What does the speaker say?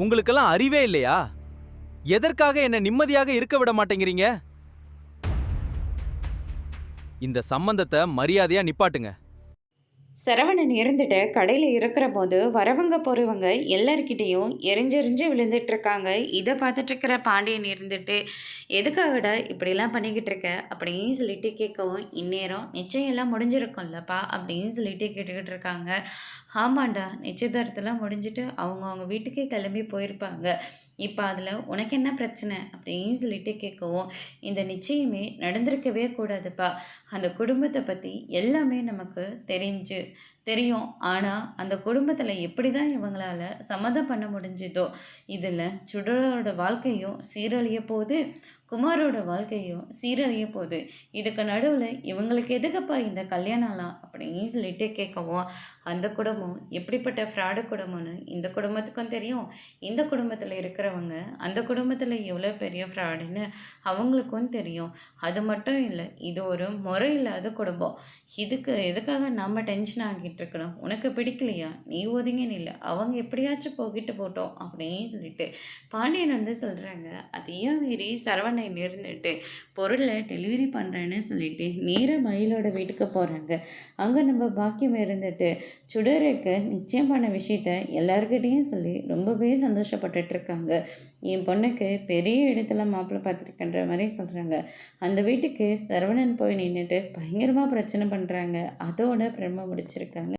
உங்களுக்கெல்லாம் அறிவே இல்லையா? எதற்காக என்ன நிம்மதியாக இருக்க விட மாட்டேங்கிறீங்க? இந்த சம்பந்தத்தை மரியாதையா நிப்பாட்டுங்க. சரவணன் இருந்துட்டு கடையில் இருக்கிற போது வரவங்க போகிறவங்க எல்லார்கிட்டேயும் எரிஞ்செறிஞ்சு விழுந்துட்டு இருக்காங்க. இதை பார்த்துட்டு இருக்கிற பாண்டியன் இருந்துட்டு எதுக்காகடா இப்படிலாம் பண்ணிக்கிட்டு இருக்க அப்படின்னு சொல்லிட்டு கேட்கவும், இந்நேரம் நிச்சயம் எல்லாம் முடிஞ்சிருக்கும்லப்பா அப்படின்னு சொல்லிட்டு கேட்டுக்கிட்டு இருக்காங்க. ஆமாண்டா, நிச்சயதார்த்தம்லாம் முடிஞ்சிட்டு அவங்க வீட்டுக்கே கிளம்பி போயிருப்பாங்க. இப்போ அதில் உனக்கு என்ன பிரச்சனை அப்படின்னு சொல்லிட்டு கேட்கவும், இந்த நிச்சயமே நடந்திருக்கவே கூடாதுப்பா. அந்த குடும்பத்தை பற்றி எல்லாமே நமக்கு தெரியும். ஆனால் அந்த குடும்பத்தில் எப்படி தான் இவங்களால சம்மதம் பண்ண முடிஞ்சதோ, இதில் சுடரோட வாழ்க்கையும் சீரழிய போகுது, குமாரோட வாழ்க்கையும் சீரழிய போகுது. இதுக்கு நடுவில் இவங்களுக்கு எதுக்குப்பா இந்த கல்யாணம்லாம் அப்படின்னு சொல்லிட்டு கேட்கவும், அந்த குடும்பம் எப்படிப்பட்ட ஃப்ராடு குடும்பம்னு இந்த குடும்பத்துக்கும் தெரியும். இந்த குடும்பத்தில் இருக்கிறவங்க அந்த குடும்பத்தில் எவ்வளோ பெரிய ஃப்ராடுன்னு அவங்களுக்கும் தெரியும். அது மட்டும் இல்லை, இது ஒரு முறை இல்லாத குடும்பம். எதுக்காக நம்ம டென்ஷன் ஆகிட்டு இருக்கணும்? உனக்கு பிடிக்கலையா? நீ ஒதுங்கி நில்லை, அவங்க எப்படியாச்சும் போகிட்டு போட்டோம் அப்படின்னு சொல்லிட்டு பாண்டியன் சொல்கிறாங்க. அதையும் மீறி சரவணன் இருந்துட்டு பொருளை டெலிவரி பண்ணுறேன்னு சொல்லிட்டு நேராக மயிலோட வீட்டுக்கு போகிறாங்க. அங்கே நம்ம பாக்கியம் இருந்துட்டு சுடருக்கு நிச்சயம் பண்ண விஷயத்த எல்லாருக்கிட்டேயும் சொல்லி ரொம்பவே சந்தோஷப்பட்டுட்டு இருக்காங்க. என் பொண்ணுக்கு பெரிய இடத்துல மாப்பிள்ளை பார்த்துருக்கன்ற மாதிரி சொல்கிறாங்க. அந்த வீட்டுக்கு சரவணன் போய் நின்றுட்டு பயங்கரமாக பிரச்சனை பண்ணுறாங்க. அதோட பிரம்ம முடிச்சிருக்காங்க.